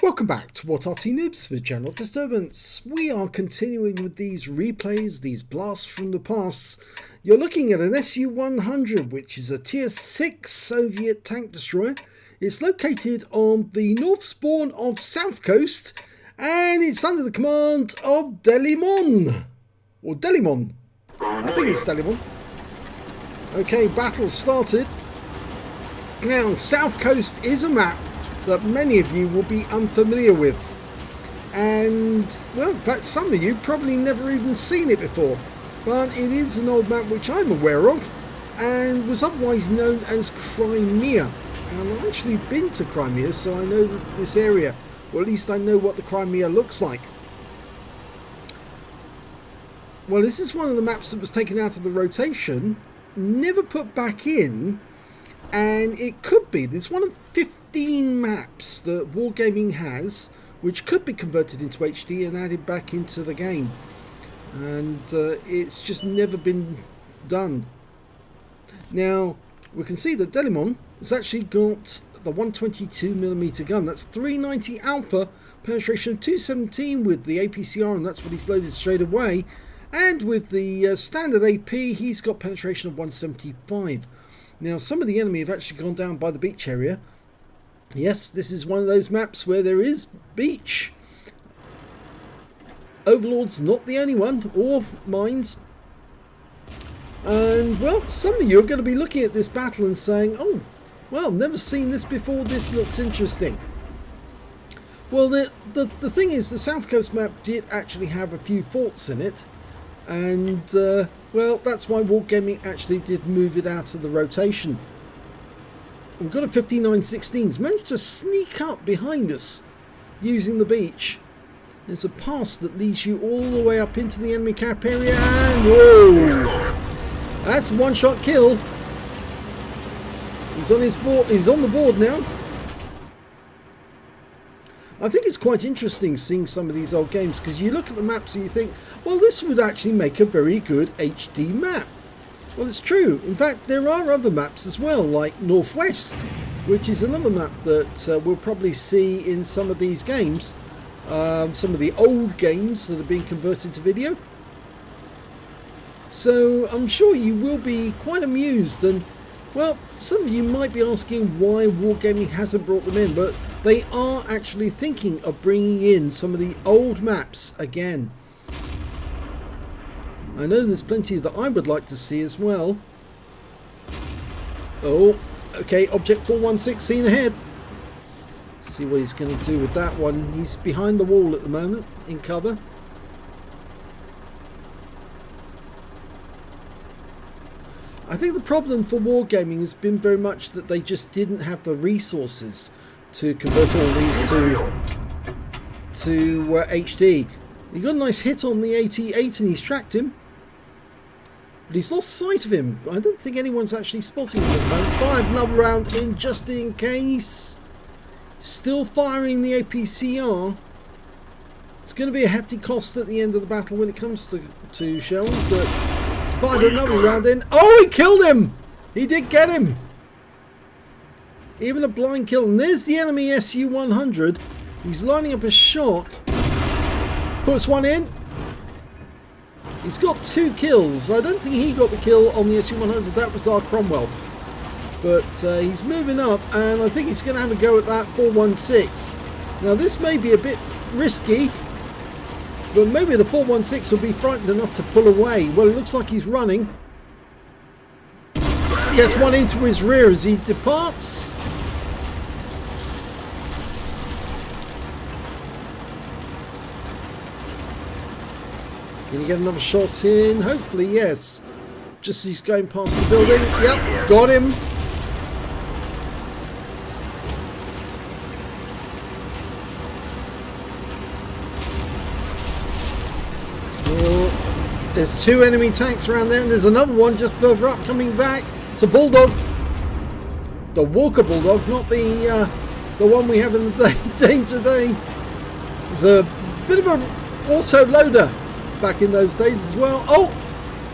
Welcome back to What Arty Noobs for General Disturbance. We are continuing with these replays, these blasts from the past. You're looking at an SU-100, which is a Tier 6 Soviet tank destroyer. It's located on the north spawn of South Coast, and it's under the command of Delimon. Or Delimon. I think it's Delimon. Okay, battle started. Now, South Coast is a map that many of you will be unfamiliar with, and well, in fact some of you probably never even seen it before, but it is an old map which I'm aware of and was otherwise known as Crimea. And I've actually been to Crimea, so I know this area, or at least I know what the Crimea looks like. Well, this is one of the maps that was taken out of the rotation, never put back in, and it could be there's one of 15 maps that Wargaming has which could be converted into HD and added back into the game, and it's just never been done. Now we can see that Delimon has actually got the 122mm gun. That's 390 alpha, penetration of 217 with the APCR, and that's what he's loaded straight away. And with the standard AP, he's got penetration of 175. Now, some of the enemy have actually gone down by the beach area. Yes, this is one of those maps where there is beach. Overlord's not the only one, or mines. And, well, some of you are going to be looking at this battle and saying, oh, well, never seen this before, this looks interesting. Well, the thing is, the South Coast map did actually have a few forts in it. And, well, that's why Wargaming actually did move it out of the rotation. We've got a 5916's managed to sneak up behind us using the beach. There's a pass that leads you all the way up into the enemy cap area, and whoa! That's a one-shot kill. He's on his board. He's on the board now. I think it's quite interesting seeing some of these old games, because you look at the maps and you think, well, this would actually make a very good HD map. Well, it's true. In fact, there are other maps as well, like Northwest, which is another map that we'll probably see in some of these games, some of the old games that are being converted to video. So I'm sure you will be quite amused, and well, some of you might be asking why Wargaming hasn't brought them in, but they are actually thinking of bringing in some of the old maps again. I know there's plenty that I would like to see as well. Oh, okay, Object 416 seen ahead. Let's see what he's going to do with that one. He's behind the wall at the moment, in cover. I think the problem for Wargaming has been very much that they just didn't have the resources to convert all these to HD. He got a nice hit on the 88 and he's tracked him, but he's lost sight of him. I don't think anyone's actually spotting him at the moment. Fired another round in just in case. Still firing the APCR. It's going to be a hefty cost at the end of the battle when it comes to shells, but he's fired another round in. Oh, he killed him! He did get him! Even a blind kill. And there's the enemy SU-100. He's lining up a shot. Puts one in. He's got 2 kills. I don't think he got the kill on the SU-100. That was our Cromwell. But he's moving up, and I think he's going to have a go at that 416. Now, this may be a bit risky, but maybe the 416 will be frightened enough to pull away. Well, it looks like he's running. Gets one into his rear as he departs. Can he get another shot in? Hopefully, yes. Just as he's going past the building. Yep, got him. Oh, there's 2 enemy tanks around there, and there's another one just further up coming back. It's a Bulldog. The Walker Bulldog, not the one we have in the game today. It was a bit of an auto loader back in those days as well. Oh,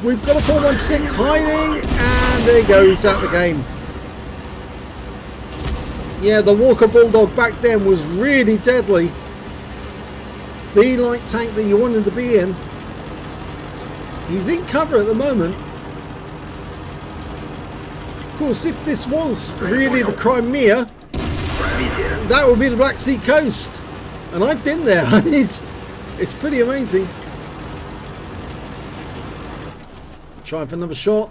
we've got a 416 hiding, and there he goes, out the game. Yeah, the Walker Bulldog back then was really deadly. The light tank that you wanted to be in. He's in cover at the moment. Of course, if this was really the Crimea, that would be the Black Sea coast. And I've been there. It's pretty amazing. Trying for another shot.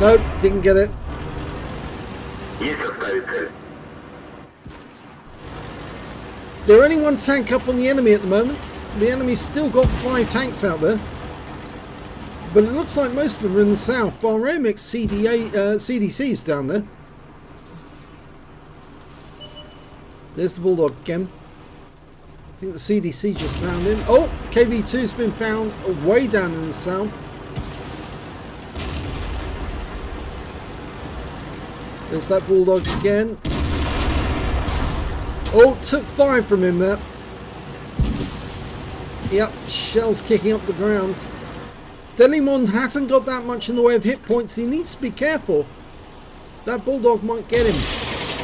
Nope, didn't get it. They're only one tank up on the enemy at the moment. The enemy's still got 5 tanks out there. But it looks like most of them are in the south. Varomix CDC's down there. There's the Bulldog again. I think the CDC just found him. Oh, KV2's been found way down in the south. There's that Bulldog again. Oh, took 5 from him there. Yep, shells kicking up the ground. Delimon hasn't got that much in the way of hit points. He needs to be careful. That Bulldog might get him.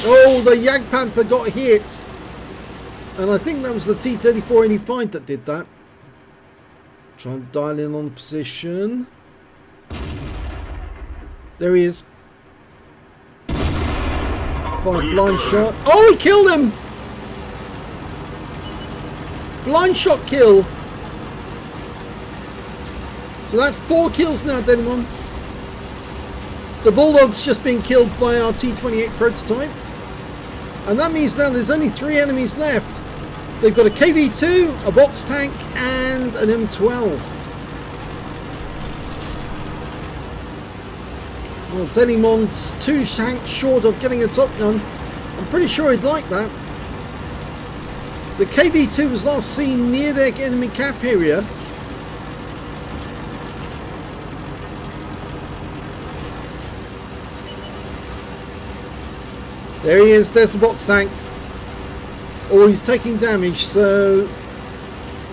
Oh, the Jagdpanther got hit. And I think that was the T-3485 that did that. Trying to dial in on position. There he is. Fine, blind shot. Oh, he killed him! Blind shot kill. So that's 4 kills now, Delimon. The Bulldog's just been killed by our T-28 prototype. And that means now there's only 3 enemies left. They've got a KV-2, a box tank, and an M12. Well, Delimon's 2 tanks short of getting a Top Gun. I'm pretty sure he'd like that. The KV-2 was last seen near their enemy cap area. There he is, there's the box tank. Oh, he's taking damage, so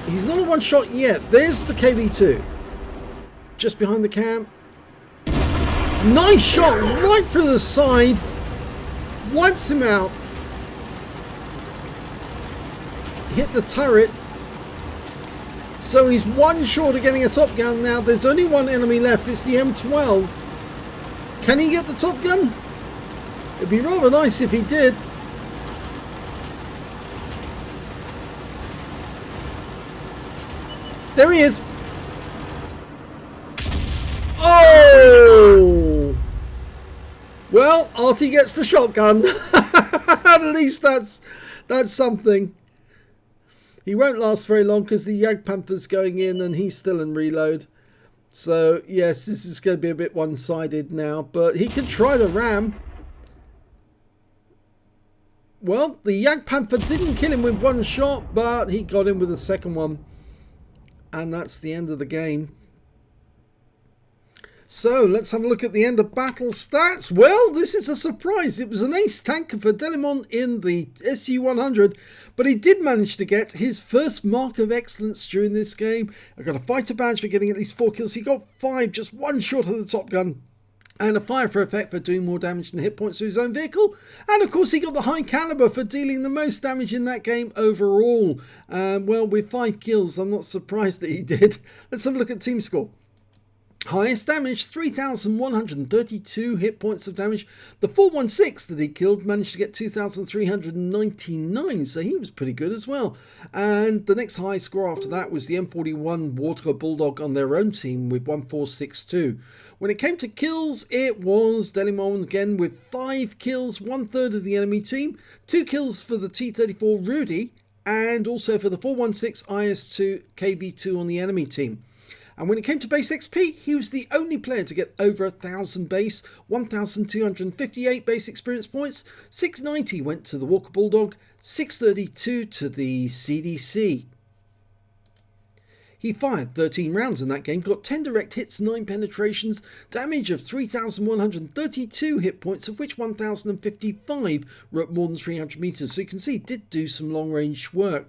he's not a one shot yet. There's the KV-2. Just behind the camp. Nice shot right through the side. Wipes him out. Hit the turret. So he's 1 short of getting a Top Gun now. There's only 1 enemy left. It's the M12. Can he get the Top Gun? It'd be rather nice if he did. There he is. Oh! Well, Arty gets the shotgun. At least that's something. He won't last very long because the Jagdpanther's going in and he's still in reload. So, yes, this is going to be a bit one-sided now. But he could try the RAM. Well, the Jagdpanther didn't kill him with 1 shot, but he got him with a second one. And that's the end of the game. So, let's have a look at the end of battle stats. Well, this is a surprise. It was an ace tanker for Delimon in the SU-100, but he did manage to get his first mark of excellence during this game. I got a fighter badge for getting at least 4 kills. He got 5, just 1 short of the Top Gun. And a fire for effect for doing more damage than hit points to his own vehicle. And of course he got the high caliber for dealing the most damage in that game overall. Well, with 5 kills, I'm not surprised that he did. Let's have a look at team score. Highest damage, 3,132 hit points of damage. The 416 that he killed managed to get 2,399, so he was pretty good as well. And the next high score after that was the M41 Water Bulldog on their own team with 1462. When it came to kills, it was Delimon again with 5 kills, 1/3 of the enemy team, 2 kills for the T-34 Rudy, and also for the 416 IS-2 KV-2 on the enemy team. And when it came to base XP, he was the only player to get over 1,000 base, 1,258 base experience points, 690 went to the Walker Bulldog, 632 to the CDC. He fired 13 rounds in that game, got 10 direct hits, 9 penetrations, damage of 3,132 hit points, of which 1,055 were at more than 300 meters. So you can see he did do some long range work.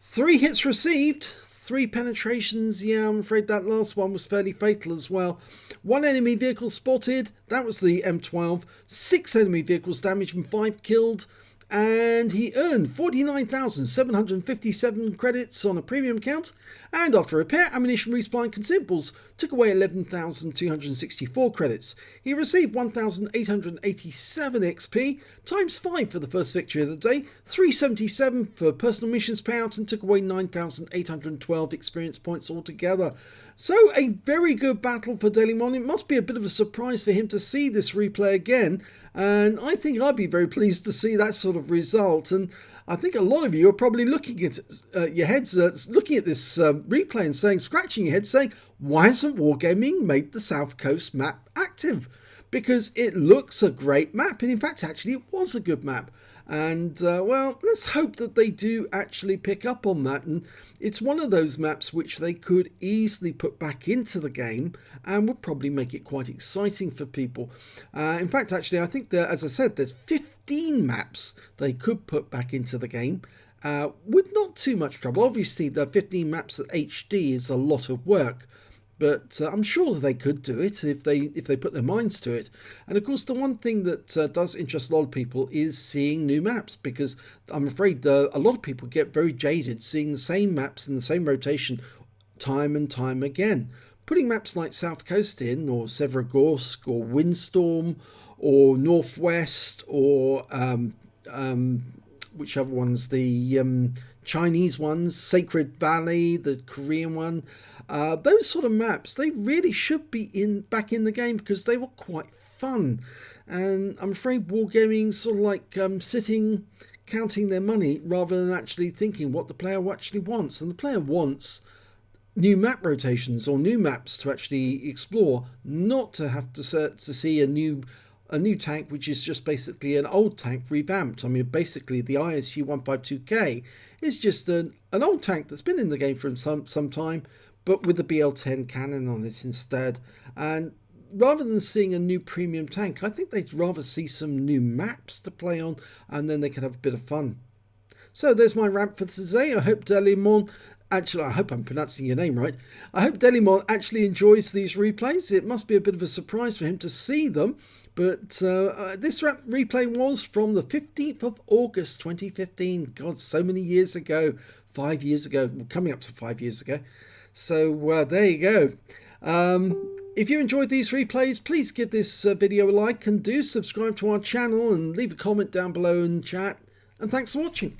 3 hits received, 3 penetrations. Yeah, I'm afraid that last one was fairly fatal as well. 1 enemy vehicle spotted, that was the M12, 6 enemy vehicles damaged and 5 killed, and he earned 49,757 credits on a premium account, and after repair, ammunition, resupply and consumables, took away 11,264 credits. He received 1,887 XP, times 5 for the first victory of the day, 377 for personal missions payout, and took away 9,812 experience points altogether. So a very good battle for Delimon. It must be a bit of a surprise for him to see this replay again, and I think I'd be very pleased to see that sort of result. And I think a lot of you are probably looking at your heads, looking at this replay and saying, scratching your head, saying, why hasn't Wargaming made the South Coast map active? Because it looks a great map, and in fact, actually, it was a good map. And well, let's hope that they do actually pick up on that. And it's one of those maps which they could easily put back into the game and would probably make it quite exciting for people. In fact, actually, I think that, as I said, there's 15 maps they could put back into the game with not too much trouble. Obviously, the 15 maps at HD is a lot of work, but I'm sure that they could do it if they put their minds to it. And of course, the one thing that does interest a lot of people is seeing new maps, because I'm afraid a lot of people get very jaded seeing the same maps in the same rotation time and time again. Putting maps like South Coast in, or Severogorsk, or Windstorm, or Northwest, or which other ones, the Chinese ones, Sacred Valley, the Korean one, those sort of maps, they really should be back in the game, because they were quite fun. And I'm afraid Wargaming sort of like sitting counting their money rather than actually thinking what the player actually wants. And the player wants new map rotations or new maps to actually explore, not to have to see a new tank which is just basically an old tank revamped. I mean, basically the ISU-152K is just an old tank that's been in the game for some time, but with the BL-10 cannon on it instead. And rather than seeing a new premium tank, I think they'd rather see some new maps to play on, and then they can have a bit of fun. So there's my rant for today. I hope Delimon, actually, I hope I'm pronouncing your name right. I hope Delimon actually enjoys these replays. It must be a bit of a surprise for him to see them. But this replay was from the 15th of August 2015. God, so many years ago. 5 years ago. Coming up to 5 years ago. So there you go. If you enjoyed these replays, please give this video a like, and do subscribe to our channel and leave a comment down below in chat. And thanks for watching.